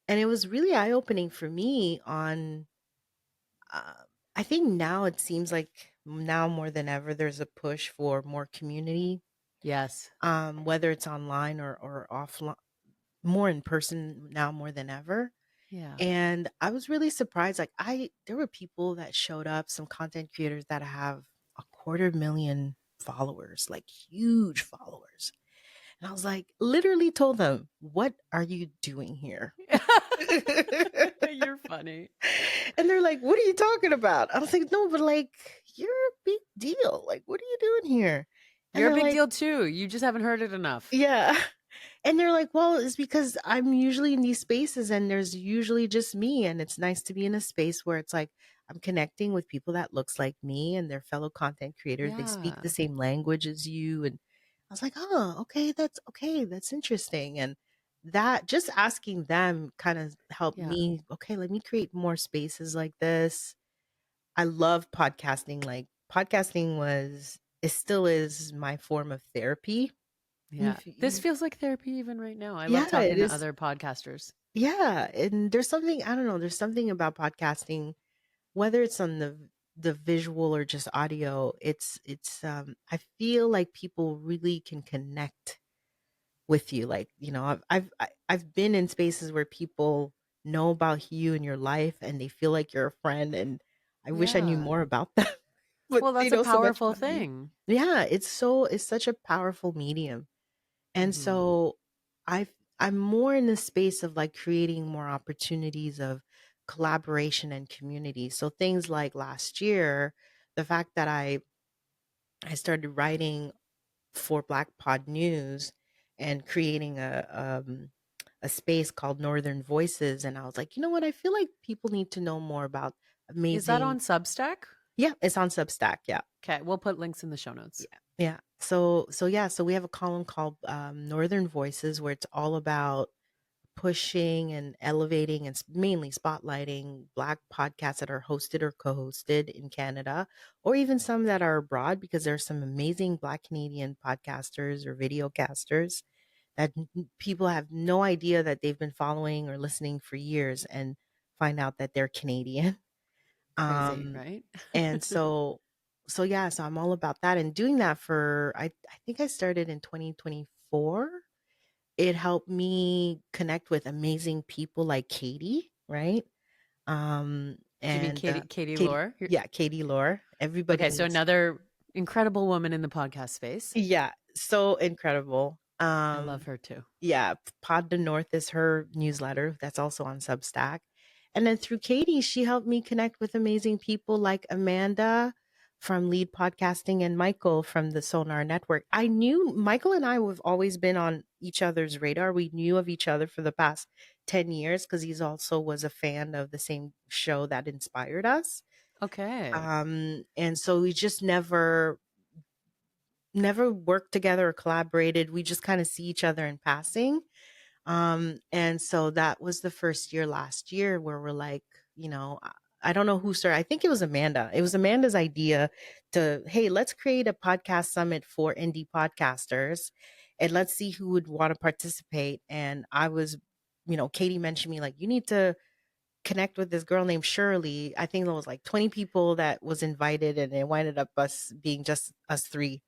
Speaker 2: it was really eye opening for me on, uh, I think now it seems like now more than ever, there's a push for more community,
Speaker 1: Yes.
Speaker 2: whether it's online or offline, more in person now more than ever.
Speaker 1: Yeah.
Speaker 2: And I was really surprised. Like there were people that showed up, some content creators that have a 250,000 followers, like huge followers. And I was like, literally told them, what are you doing here?
Speaker 1: You're funny.
Speaker 2: And they're like, what are you talking about? I was like, no, but like, you're a big deal. Like, what are you doing here? And
Speaker 1: You're a
Speaker 2: they're
Speaker 1: big
Speaker 2: like,
Speaker 1: deal too. You just haven't heard it enough.
Speaker 2: yeah. And they're like, well, it's because I'm usually in these spaces and there's usually just me. And it's nice to be in a space where it's like I'm connecting with people that looks like me and they're fellow content creators. They speak the
Speaker 1: Yeah.
Speaker 2: same language as you. And I was like, oh, okay, that's okay. That's interesting. And that just asking them kind of helped
Speaker 1: Yeah.
Speaker 2: me, okay, let me create more spaces like this. I love podcasting. Like podcasting it still is my form of therapy.
Speaker 1: Yeah.
Speaker 2: If
Speaker 1: This
Speaker 2: you
Speaker 1: feels like therapy even right now. I love
Speaker 2: Yeah, it
Speaker 1: talking to
Speaker 2: is.
Speaker 1: other podcasters.
Speaker 2: Yeah, and there's something, I don't know, there's something about podcasting, whether it's on the visual or just audio, it's I feel like people really can connect with you. Like, I've been in spaces where people know about you and your life and they feel like you're a friend and I wish I knew
Speaker 1: Yeah.
Speaker 2: more about them, but
Speaker 1: Well,
Speaker 2: they
Speaker 1: that's a
Speaker 2: know so much
Speaker 1: powerful
Speaker 2: about you.
Speaker 1: thing.
Speaker 2: Yeah, it's such a powerful medium. And
Speaker 1: Hmm.
Speaker 2: so I'm more in the space of like creating more opportunities of collaboration and community. So things like last year, the fact that I started writing for Black Pod News and creating a space called Northern Voices, and I was like, you know what? I feel like people need to know more about
Speaker 1: Is that
Speaker 2: amazing.
Speaker 1: on Substack?
Speaker 2: Yeah, it's on Substack. Yeah.
Speaker 1: Okay, we'll put links in the show notes.
Speaker 2: Yeah. Yeah. So yeah, so we have a column called Northern Voices where it's all about pushing and elevating and mainly spotlighting Black podcasts that are hosted or co hosted in Canada, or even some that are abroad, because there's some amazing Black Canadian podcasters or videocasters that people have no idea that they've been following or listening for years and find out that they're Canadian.
Speaker 1: Crazy,
Speaker 2: Um,
Speaker 1: right?
Speaker 2: and so yeah, so I'm all about that and doing that for I think I started in 2024. It helped me connect with amazing people like Katie, right?
Speaker 1: Do you mean
Speaker 2: And
Speaker 1: Katie
Speaker 2: Katie,
Speaker 1: Lore?
Speaker 2: yeah, Katie Lore. Everybody
Speaker 1: Okay, so
Speaker 2: needs,
Speaker 1: another incredible woman in the podcast space.
Speaker 2: yeah, so incredible.
Speaker 1: I love her too.
Speaker 2: Yeah, Pod the North is her newsletter. That's also on Substack. And then through Katie, she helped me connect with amazing people like Amanda from Lead Podcasting and Michael from the Sonar Network. I knew Michael and I have always been on each other's radar. We knew of each other for the past 10 years because he's also was a fan of the same show that inspired us.
Speaker 1: Okay.
Speaker 2: And so we just never worked together or collaborated. We just kind of see each other in passing. And so that was the first year last year where we're like, I don't know who started. I think it was Amanda. It was Amanda's idea to, hey, let's create a podcast summit for indie podcasters and let's see who would want to participate. And I was, Katie mentioned me like, you need to connect with this girl named Shirley. I think there was like 20 people that was invited and it winded up us being just us three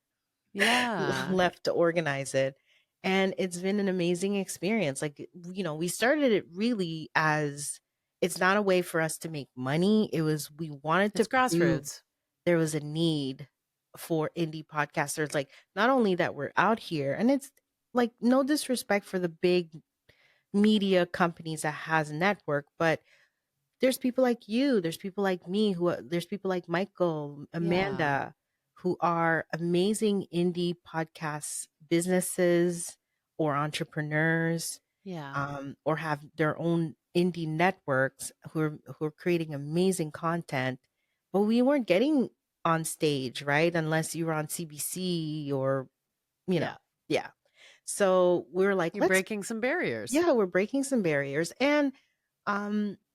Speaker 1: Yeah.
Speaker 2: left to organize it. And it's been an amazing experience. Like, we started it really as it's not a way for us to make money. It was, we wanted to
Speaker 1: It's
Speaker 2: prove
Speaker 1: grassroots.
Speaker 2: there was a need for indie podcasters. Like, not only that we're out here, and it's like no disrespect for the big media companies that has a network, but there's people like you, there's people like me there's people like Michael,
Speaker 1: Yeah.
Speaker 2: Amanda, who are amazing indie podcast businesses or entrepreneurs,
Speaker 1: Yeah.
Speaker 2: or have their own indie networks who are creating amazing content. But we weren't getting on stage, right? Unless you were on CBC or, you know,
Speaker 1: Yeah.
Speaker 2: yeah. So we were like,
Speaker 1: You're breaking some barriers.
Speaker 2: yeah, we're breaking some barriers. And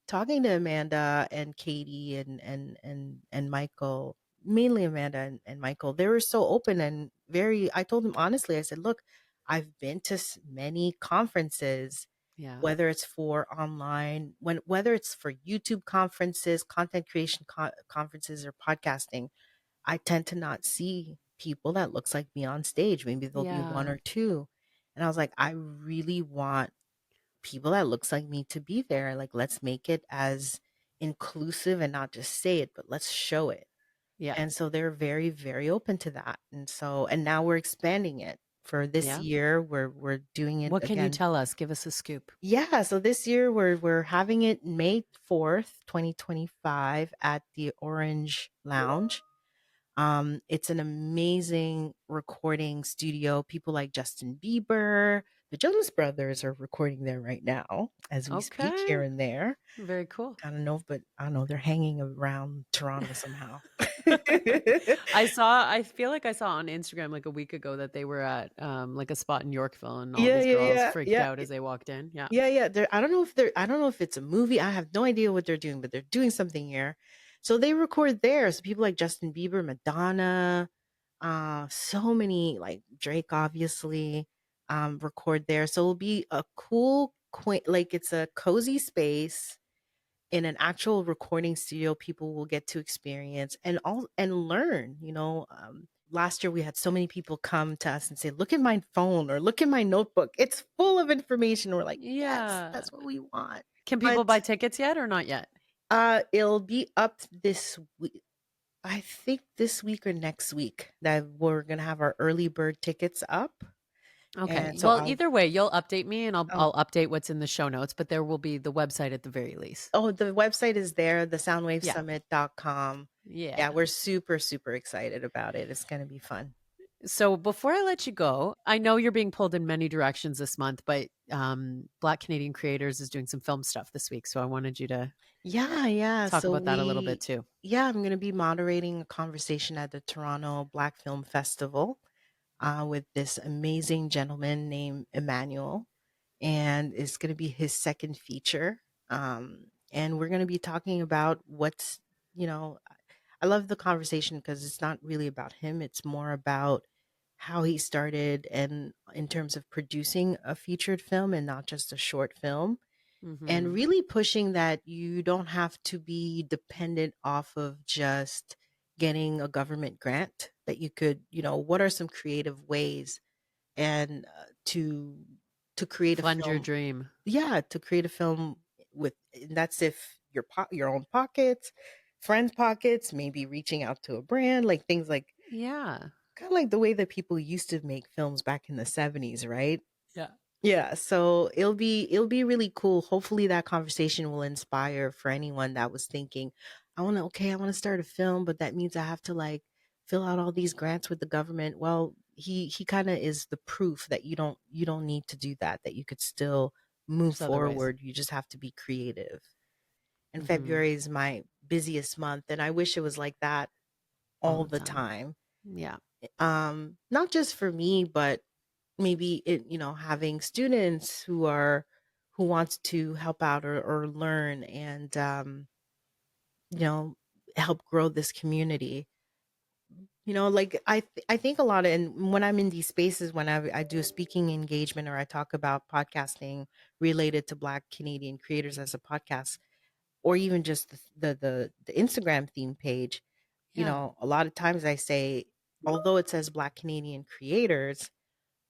Speaker 2: talking to Amanda and Katie and Michael, mainly Amanda and Michael, they were so open and very, I told them honestly, I said, look, I've been to many conferences,
Speaker 1: Yeah.
Speaker 2: whether it's for online, whether it's for YouTube conferences, content creation conferences or podcasting, I tend to not see people that looks like me on stage. Maybe there'll be one
Speaker 1: Yeah.
Speaker 2: or two. And I was like, I really want people that looks like me to be there. Like, let's make it as inclusive and not just say it, but let's show it.
Speaker 1: Yeah.
Speaker 2: And so they're very, very open to that. And now we're expanding it for this
Speaker 1: Yeah.
Speaker 2: year. We're doing it
Speaker 1: What can you
Speaker 2: again.
Speaker 1: tell us? Give us a scoop.
Speaker 2: Yeah. So this year we're having it May 4th, 2025 at the Orange Lounge. It's an amazing recording studio. People like Justin Bieber, the Jonas Brothers are recording there right now as we speak here
Speaker 1: Okay.
Speaker 2: and there.
Speaker 1: Very cool.
Speaker 2: I don't know, but I don't know. They're hanging around Toronto somehow.
Speaker 1: I feel like I saw on Instagram like a week ago that they were at like a spot in Yorkville and all
Speaker 2: Yeah,
Speaker 1: these
Speaker 2: yeah,
Speaker 1: girls
Speaker 2: yeah,
Speaker 1: freaked
Speaker 2: yeah,
Speaker 1: out as they walked in. Yeah.
Speaker 2: yeah, yeah. I don't know if it's a movie. I have no idea what they're doing, but they're doing something here. So they record there. So people like Justin Bieber, Madonna, so many like Drake, obviously, record there. So it'll be a cool, quaint, like it's a cozy space in an actual recording studio. People will get to experience and learn. Last year we had so many people come to us and say, "Look at my phone or look at my notebook. It's full of information." We're like, "Yes,
Speaker 1: Yeah.
Speaker 2: that's what we want."
Speaker 1: Can people
Speaker 2: But
Speaker 1: buy tickets yet or not yet?
Speaker 2: it'll be up this week. I think this week or next week that we're gonna have our early bird tickets up,
Speaker 1: Okay.
Speaker 2: and so
Speaker 1: Well,
Speaker 2: I'll
Speaker 1: either way, you'll update me and
Speaker 2: oh
Speaker 1: I'll update what's in the show notes, but there will be the website at the very least.
Speaker 2: oh the website is there, the
Speaker 1: Yeah.
Speaker 2: soundwavesummit.com. Yeah,
Speaker 1: Yeah.
Speaker 2: we're super super excited about it. It's gonna be fun.
Speaker 1: So before I let you go, I know you're being pulled in many directions this month, but Black Canadian Creators is doing some film stuff this week. So I wanted you to
Speaker 2: Yeah, yeah.
Speaker 1: talk
Speaker 2: So
Speaker 1: about that a little bit too.
Speaker 2: I'm going to be moderating a conversation at the Toronto Black Film Festival with this amazing gentleman named Emmanuel. and it's going to be his second feature. And we're going to be talking about what's, you know, I love the conversation because it's not really about him. It's more about how he started and in terms of producing a featured film and not just a short film, and
Speaker 1: Mm-hmm.
Speaker 2: really pushing that you don't have to be dependent off of just getting a government grant, that you could, what are some creative ways and to create a
Speaker 1: Fund your
Speaker 2: film.
Speaker 1: dream.
Speaker 2: Yeah, to create a film with, and that's if your own pockets, friends pockets, maybe reaching out to a brand, like things like,
Speaker 1: Yeah.
Speaker 2: kind of like the way that people used to make films back in the 70s, right?
Speaker 1: Yeah.
Speaker 2: Yeah, so it'll be really cool. Hopefully that conversation will inspire for anyone that was thinking, I want to start a film, but that means I have to like fill out all these grants with the government. Well, he kind of is the proof that you don't need to do that, that you could still move
Speaker 1: There's other ways.
Speaker 2: forward. You just have to be creative. And
Speaker 1: Mm-hmm.
Speaker 2: February is my busiest month, and I wish it was like that
Speaker 1: All
Speaker 2: all
Speaker 1: the
Speaker 2: the
Speaker 1: time.
Speaker 2: time.
Speaker 1: Yeah.
Speaker 2: Not just for me, but maybe having students who wants to help out or learn and you know help grow this community. Like I think a lot of, and when I'm in these spaces, when I do a speaking engagement or I talk about podcasting related to Black Canadian creators as a podcast, or even just the Instagram theme page,
Speaker 1: Yeah.
Speaker 2: a lot of times I say, although it says Black Canadian creators,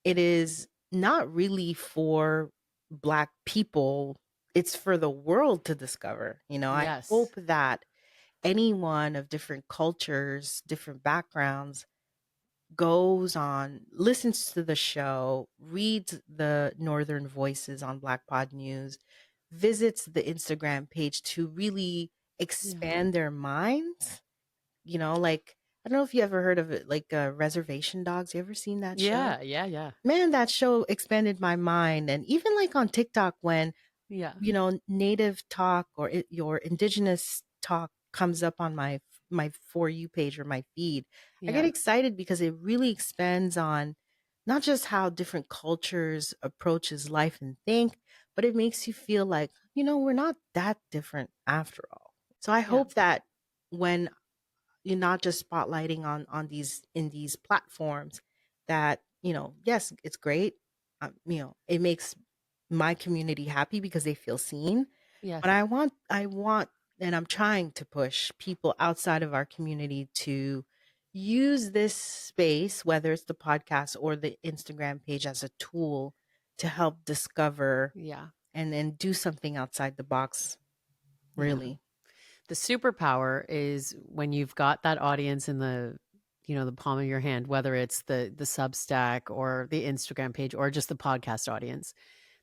Speaker 2: it is not really for Black people. It's for the world to discover. I
Speaker 1: Yes.
Speaker 2: hope that anyone of different cultures, different backgrounds goes on, listens to the show, reads the Northern Voices on Black Pod News, visits the Instagram page to really
Speaker 1: Yeah.
Speaker 2: expand their minds. Like, I don't know if you ever heard of it, like Reservation Dogs. You ever seen that show?
Speaker 1: Yeah. Yeah. Yeah.
Speaker 2: Man, that show expanded my mind. And even like on TikTok, when,
Speaker 1: Yeah.
Speaker 2: native talk or your indigenous talk comes up on my For You page or my feed, I get
Speaker 1: Yeah.
Speaker 2: excited because it really expands on not just how different cultures approaches life and think, but it makes you feel like, we're not that different after all. So I
Speaker 1: Yeah.
Speaker 2: hope that when you're not just spotlighting on these in these platforms, that yes, it's great. It makes my community happy because they feel seen, but
Speaker 1: Yes.
Speaker 2: I want and I'm trying to push people outside of our community to use this space, whether it's the podcast or the Instagram page, as a tool to help discover
Speaker 1: Yeah.
Speaker 2: and then do something outside the box,
Speaker 1: Yeah.
Speaker 2: really.
Speaker 1: The superpower is when you've got that audience in the palm of your hand, whether it's the Substack or the Instagram page or just the podcast audience.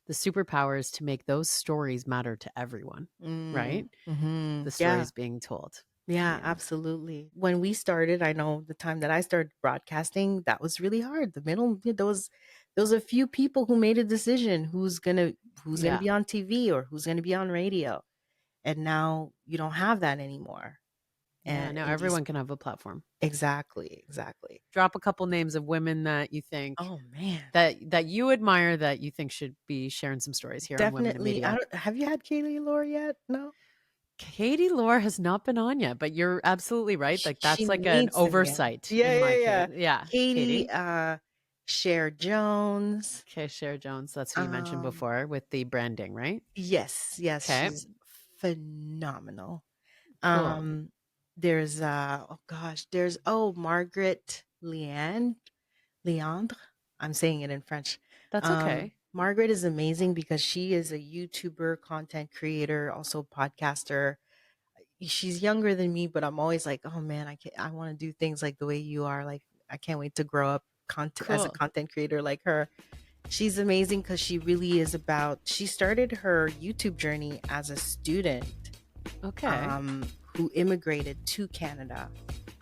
Speaker 1: The superpower is to make those stories matter to everyone, right? The
Speaker 2: Yeah.
Speaker 1: stories being told.
Speaker 2: Yeah,
Speaker 1: Yeah.
Speaker 2: absolutely. When we started, I know the time that I started broadcasting, that was really hard. The middle, there was a few people who made a decision who's gonna
Speaker 1: Yeah.
Speaker 2: be on TV or who's gonna be on radio, and now you don't have that anymore.
Speaker 1: Yeah.
Speaker 2: And
Speaker 1: Now
Speaker 2: in these,
Speaker 1: everyone can have a platform.
Speaker 2: exactly, exactly.
Speaker 1: Drop a couple names of women that you think
Speaker 2: Oh man,
Speaker 1: that you admire that you think should be sharing some stories here on Women in
Speaker 2: definitely. I
Speaker 1: Media.
Speaker 2: don't. Have you had Kaylee Lore yet? No.
Speaker 1: Katie Lore has not been on yet, but you're absolutely right.
Speaker 2: She
Speaker 1: Like
Speaker 2: she
Speaker 1: that's like an
Speaker 2: needs to be on.
Speaker 1: oversight
Speaker 2: Yeah,
Speaker 1: in my
Speaker 2: yeah,
Speaker 1: case.
Speaker 2: yeah.
Speaker 1: Yeah,
Speaker 2: Katie,
Speaker 1: Katie.
Speaker 2: Cher Jones.
Speaker 1: Okay, Cher Jones. That's who you mentioned
Speaker 2: Um,
Speaker 1: before with the branding, right?
Speaker 2: yes, yes,
Speaker 1: Okay,
Speaker 2: she's phenomenal.
Speaker 1: cool.
Speaker 2: Um, there's oh gosh, there's Margaret Leandre. I'm saying it in French.
Speaker 1: That's okay.
Speaker 2: Margaret is amazing because she is a YouTuber, content creator, also podcaster. She's younger than me, but I'm always like, oh man, I want to do things like the way you are. Like, I can't wait to grow up content as a
Speaker 1: Cool.
Speaker 2: content creator like her. She's amazing because she really is about. She started her YouTube journey as a student
Speaker 1: Okay.
Speaker 2: who immigrated to Canada.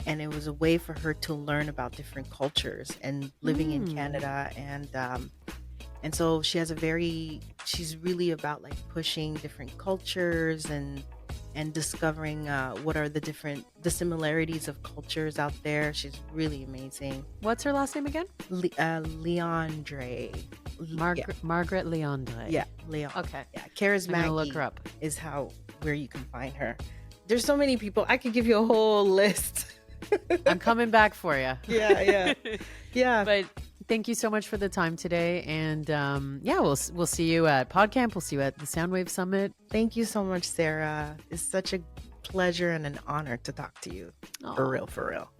Speaker 2: And it was a way for her to learn about different cultures and living in
Speaker 1: Hmm.
Speaker 2: Canada. And so she's really about like pushing different cultures and and discovering what are the similarities of cultures out there. She's really amazing.
Speaker 1: What's her last name again?
Speaker 2: Leandre. Yeah,
Speaker 1: Margaret Leandre.
Speaker 2: yeah, Leon.
Speaker 1: Okay.
Speaker 2: Yeah, Kara's
Speaker 1: I'm gonna
Speaker 2: Maggie
Speaker 1: look her up.
Speaker 2: is where you can find her. There's so many people. I could give you a whole list.
Speaker 1: I'm coming back for you.
Speaker 2: Yeah.
Speaker 1: But thank you so much for the time today. And we'll see you at PodCamp. We'll see you at the Soundwave Summit.
Speaker 2: Thank you so much, Sarah. It's such a pleasure and an honor to talk to you.
Speaker 1: Aw.
Speaker 2: For real, for real.